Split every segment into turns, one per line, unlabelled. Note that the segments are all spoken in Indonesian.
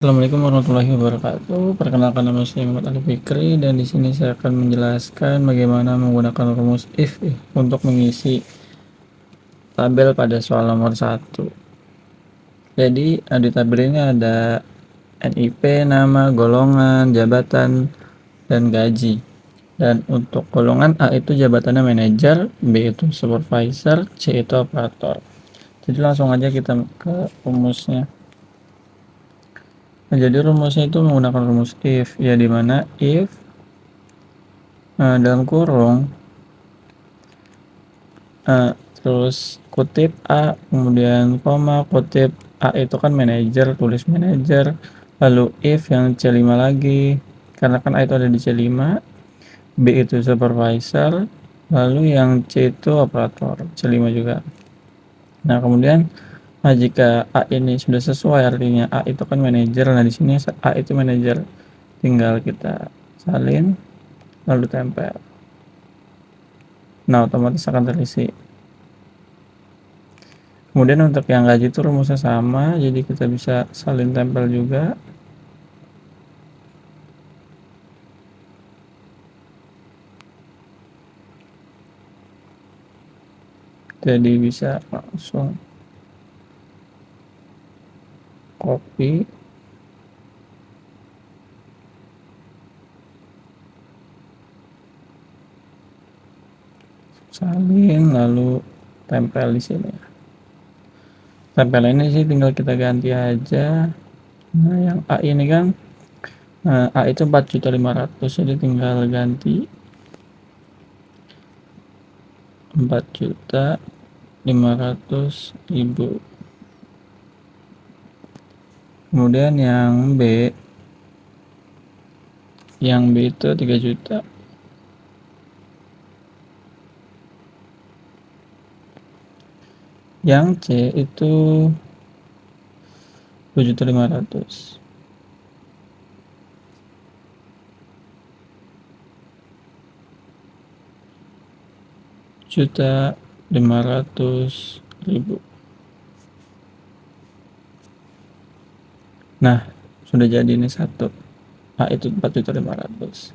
Assalamualaikum warahmatullahi wabarakatuh. Perkenalkan, nama saya Muhammad Ali Fikri dan di sini saya akan menjelaskan bagaimana menggunakan rumus if untuk mengisi tabel pada soal nomor 1. Jadi di tabel ini ada NIP, nama, golongan, jabatan, dan gaji. Dan untuk golongan A itu jabatannya manajer, B itu supervisor, C itu operator. Jadi langsung aja kita ke rumusnya. Nah, jadi rumusnya itu menggunakan rumus if, ya dimana if dalam kurung terus kutip A, kemudian koma, kutip A itu kan manajer, tulis manajer, lalu if yang C5 lagi, karena kan A itu ada di C5, B itu supervisor, lalu yang C itu operator, C5 juga. Nah, kemudian jika A ini sudah sesuai, artinya A itu kan manajer, nah di sini A itu manajer, tinggal kita salin lalu tempel. Nah, otomatis akan terisi. Kemudian untuk yang gaji itu rumusnya sama, jadi kita bisa salin tempel juga. Jadi bisa langsung copy, salin lalu tempel di sini. Tempel ini sih tinggal kita ganti aja. Nah, yang A ini kan A itu 4.500.000, jadi tinggal ganti 4.500.000. Kemudian yang B itu 3 juta. Yang C itu 2.500.000. Juta 500.000. Nah, sudah jadi ini satu. A itu 4.500.000.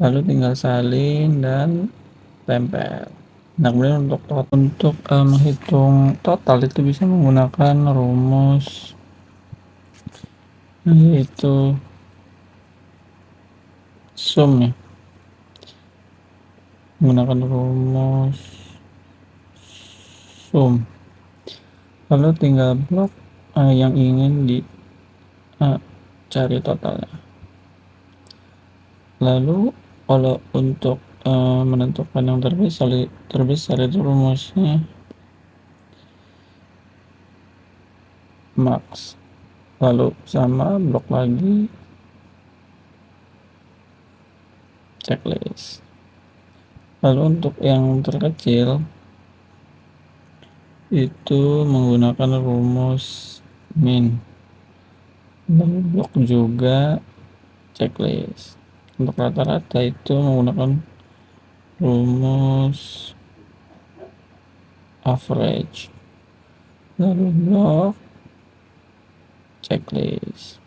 Lalu tinggal salin dan tempel. Nah, kemudian untuk menghitung total itu bisa menggunakan rumus yaitu sum ya. Menggunakan rumus sum. Lalu tinggal blok yang ingin dicari totalnya. Lalu kalau untuk menentukan yang terbesar itu rumusnya max, lalu sama blok lagi checklist. Lalu untuk yang terkecil itu menggunakan rumus min, lalu blok juga checklist. Untuk rata-rata itu menggunakan rumus average, lalu blok checklist.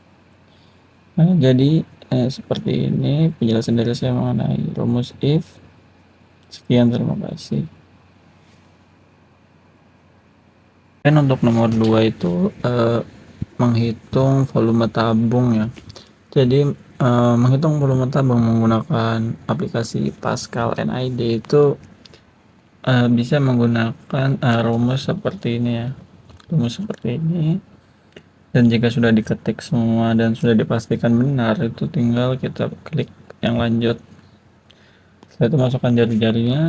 Nah, jadi seperti ini penjelasan dari saya mengenai rumus if. Sekian, terima kasih. Dan untuk nomor 2 itu menghitung volume tabung ya. Jadi menghitung volume tabung menggunakan aplikasi Pascal NID itu bisa menggunakan rumus seperti ini ya. Rumus seperti ini. Dan jika sudah diketik semua dan sudah dipastikan benar, itu tinggal kita klik yang lanjut. Setelah itu masukkan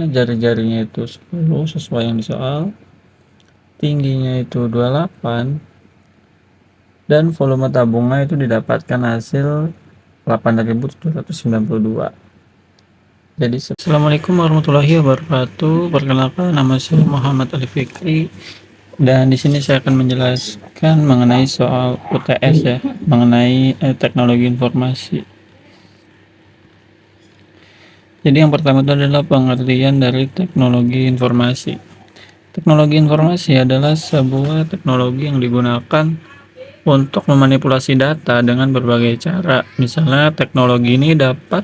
jari-jarinya itu 10 sesuai yang di soal, tingginya itu 28, dan volume tabungnya itu didapatkan hasil 8.792. Jadi Assalamualaikum warahmatullahi wabarakatuh. Perkenalkan, nama saya Muhammad Ali Fikri dan di sini saya akan menjelaskan mengenai soal UTS ya, mengenai teknologi informasi. Jadi yang pertama itu adalah pengertian dari teknologi informasi. Teknologi informasi adalah sebuah teknologi yang digunakan untuk memanipulasi data dengan berbagai cara. Misalnya teknologi ini dapat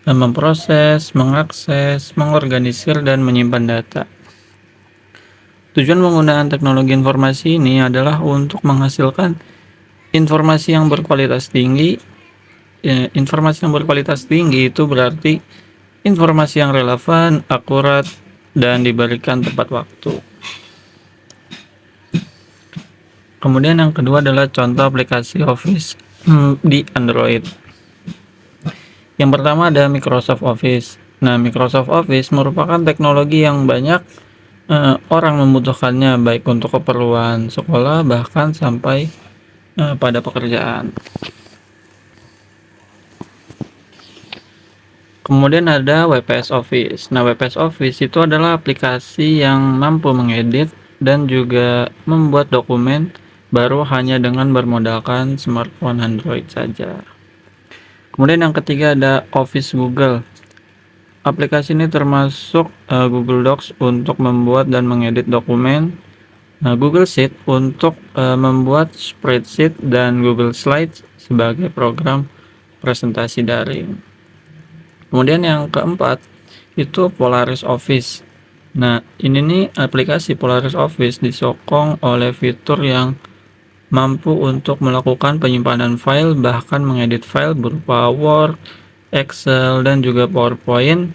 memproses, mengakses, mengorganisir, dan menyimpan data. Tujuan penggunaan teknologi informasi ini adalah untuk menghasilkan informasi yang berkualitas tinggi. Informasi yang berkualitas tinggi itu berarti informasi yang relevan, akurat, dan diberikan tepat waktu. Kemudian yang kedua adalah contoh aplikasi Office di Android. Yang pertama ada Microsoft Office. Nah, Microsoft Office merupakan teknologi yang banyak orang membutuhkannya, baik untuk keperluan sekolah bahkan sampai pada pekerjaan. Kemudian ada WPS Office. Nah, WPS Office itu adalah aplikasi yang mampu mengedit dan juga membuat dokumen baru hanya dengan bermodalkan smartphone Android saja. Kemudian yang ketiga ada Office Google. Aplikasi ini termasuk Google Docs untuk membuat dan mengedit dokumen, Google Sheet untuk membuat spreadsheet, dan Google Slides sebagai program presentasi daring. Kemudian yang keempat itu Polaris Office. Nah, ini nih aplikasi Polaris Office disokong oleh fitur yang mampu untuk melakukan penyimpanan file, bahkan mengedit file berupa Word, Excel, dan juga PowerPoint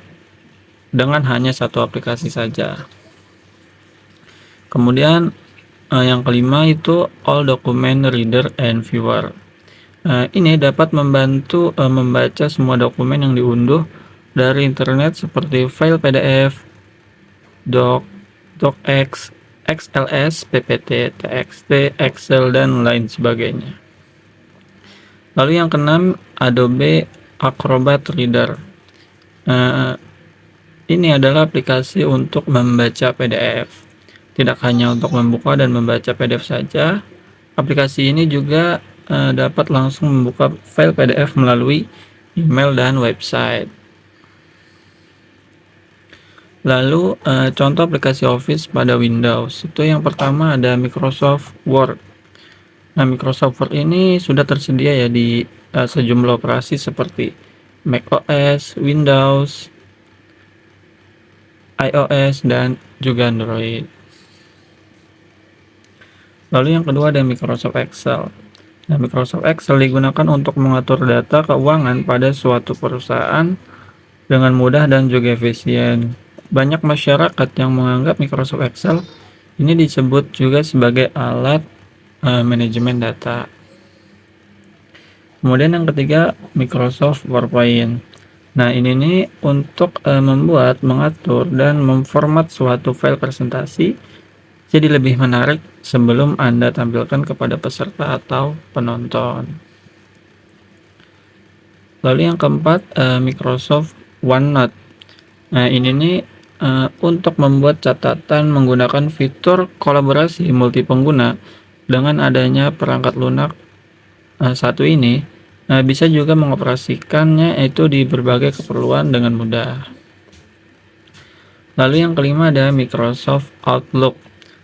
dengan hanya satu aplikasi saja. Kemudian yang kelima itu All Document Reader and Viewer. Ini dapat membantu membaca semua dokumen yang diunduh dari internet seperti file PDF, doc, docx, XLS, PPT, TXT, Excel, dan lain sebagainya. Lalu yang keenam, Adobe Acrobat Reader. Ini adalah aplikasi untuk membaca PDF. Tidak hanya untuk membuka dan membaca PDF saja, aplikasi ini juga dapat langsung membuka file PDF melalui email dan website. Lalu contoh aplikasi Office pada Windows. Itu yang pertama ada Microsoft Word. Nah, Microsoft Word ini sudah tersedia ya di sejumlah operasi seperti macOS, Windows, iOS, dan juga Android. Lalu yang kedua ada Microsoft Excel. Nah, Microsoft Excel digunakan untuk mengatur data keuangan pada suatu perusahaan dengan mudah dan juga efisien. Banyak masyarakat yang menganggap Microsoft Excel ini disebut juga sebagai alat manajemen data. Kemudian yang ketiga Microsoft PowerPoint. Nah, ini nih untuk membuat, mengatur, dan memformat suatu file presentasi jadi lebih menarik sebelum Anda tampilkan kepada peserta atau penonton. Lalu yang keempat Microsoft OneNote. Nah, ini nih untuk membuat catatan menggunakan fitur kolaborasi multi pengguna. Dengan adanya perangkat lunak satu ini bisa juga mengoperasikannya itu di berbagai keperluan dengan mudah. Lalu yang kelima ada Microsoft Outlook.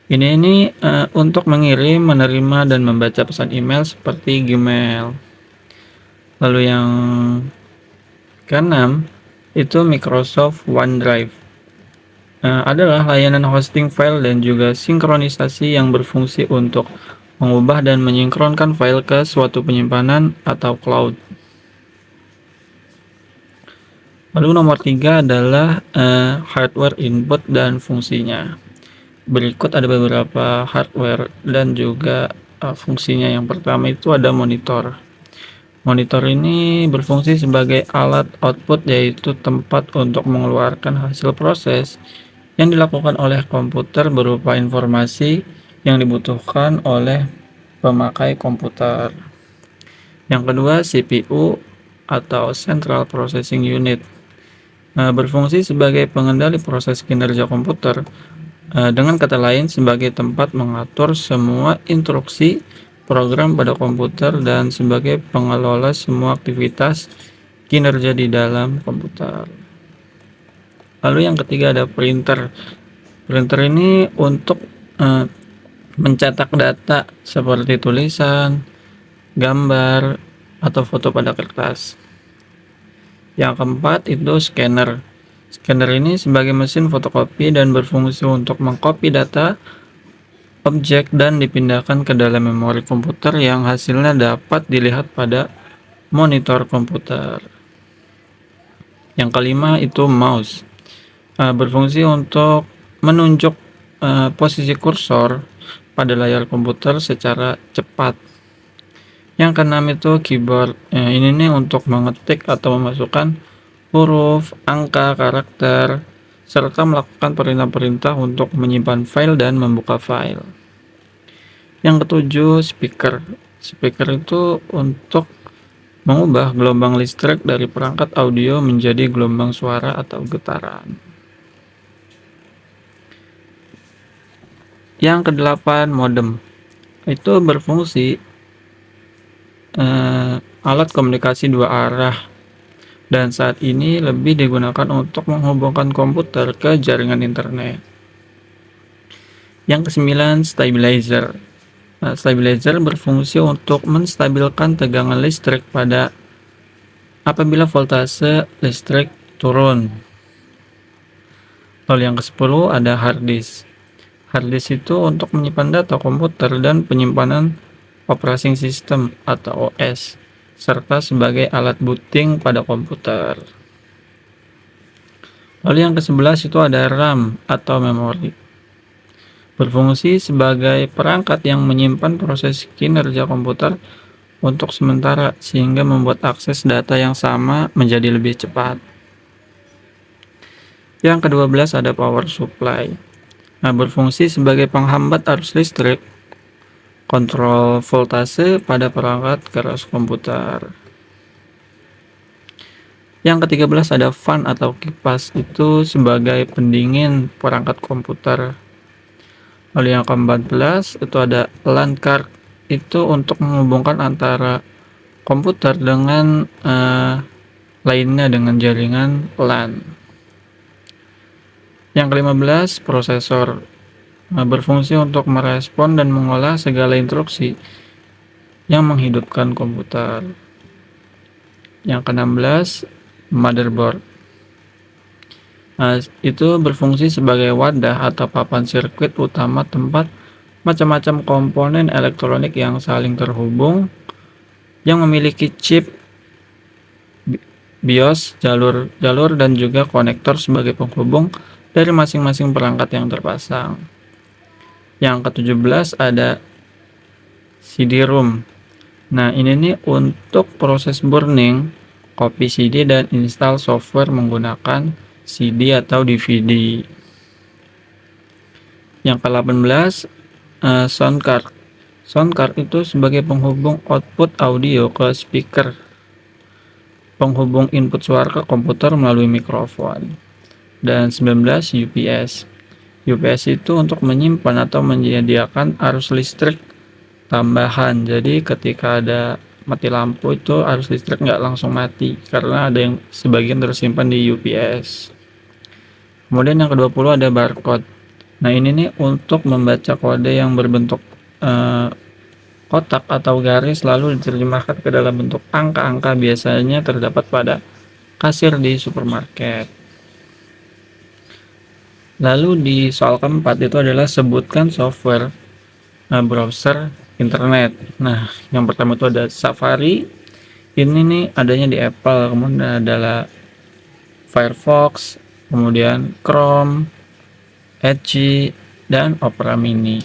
Ini untuk mengirim, menerima, dan membaca pesan email seperti Gmail. Lalu yang keenam itu Microsoft OneDrive. Adalah layanan hosting file dan juga sinkronisasi yang berfungsi untuk mengubah dan menyinkronkan file ke suatu penyimpanan atau cloud. Lalu nomor 3 adalah hardware input dan fungsinya. Berikut ada beberapa hardware dan juga fungsinya. Yang pertama itu ada monitor. Monitor ini berfungsi sebagai alat output, yaitu tempat untuk mengeluarkan hasil proses yang dilakukan oleh komputer berupa informasi yang dibutuhkan oleh pemakai komputer. Yang kedua CPU atau Central Processing Unit. Berfungsi sebagai pengendali proses kinerja komputer. Dengan kata lain, sebagai tempat mengatur semua instruksi program pada komputer dan sebagai pengelola semua aktivitas kinerja di dalam komputer. Lalu yang ketiga ada printer. Printer ini untuk mencetak data seperti tulisan, gambar, atau foto pada kertas. Yang keempat itu scanner. Scanner ini sebagai mesin fotokopi dan berfungsi untuk mengcopy data objek dan dipindahkan ke dalam memori komputer yang hasilnya dapat dilihat pada monitor komputer. Yang kelima itu mouse. Berfungsi untuk menunjuk posisi kursor pada layar komputer secara cepat. Yang keenam itu keyboard. Ini nih untuk mengetik atau memasukkan huruf, angka, karakter, serta melakukan perintah-perintah untuk menyimpan file dan membuka file. Yang ketujuh, speaker. Speaker itu untuk mengubah gelombang listrik dari perangkat audio menjadi gelombang suara atau getaran. Yang kedelapan, modem. Itu berfungsi alat komunikasi dua arah dan saat ini lebih digunakan untuk menghubungkan komputer ke jaringan internet. Yang kesembilan, stabilizer. Stabilizer berfungsi untuk menstabilkan tegangan listrik apabila voltase listrik turun. Lalu yang ke-10 ada hard disk. Hard disk itu untuk menyimpan data komputer dan penyimpanan operating system atau OS, serta sebagai alat booting pada komputer. Lalu yang ke-11 itu ada RAM atau memori. Berfungsi sebagai perangkat yang menyimpan proses kinerja komputer untuk sementara sehingga membuat akses data yang sama menjadi lebih cepat. Yang ke-12 ada power supply. Berfungsi sebagai penghambat arus listrik, kontrol voltase pada perangkat keras komputer. Yang ke-13 ada fan atau kipas, itu sebagai pendingin perangkat komputer. Lalu yang ke-14 itu ada LAN card, itu untuk menghubungkan antara komputer dengan lainnya dengan jaringan LAN. Yang ke-15 prosesor. Berfungsi untuk merespon dan mengolah segala instruksi yang menghidupkan komputer. Yang ke-16 motherboard. Itu berfungsi sebagai wadah atau papan sirkuit utama tempat macam-macam komponen elektronik yang saling terhubung yang memiliki chip, BIOS, jalur dan juga konektor sebagai penghubung dari masing-masing perangkat yang terpasang. Yang ke-17 ada CD-ROM. Ini nih untuk proses burning, copy CD dan install software menggunakan CD atau DVD. Yang ke-18 sound card. Sound card itu sebagai penghubung output audio ke speaker, penghubung input suara ke komputer melalui mikrofon. Dan 19 UPS. UPS itu untuk menyimpan atau menyediakan arus listrik tambahan. Jadi ketika ada mati lampu itu arus listrik nggak langsung mati karena ada yang sebagian tersimpan di UPS. Kemudian yang ke-20 ada barcode. Ini nih untuk membaca kode yang berbentuk kotak atau garis lalu diterjemahkan ke dalam bentuk angka-angka, biasanya terdapat pada kasir di supermarket. Lalu di soal keempat itu adalah sebutkan software browser internet. Yang pertama itu ada Safari. Ini nih adanya di Apple, kemudian adalah Firefox, kemudian Chrome, Edge, dan Opera Mini.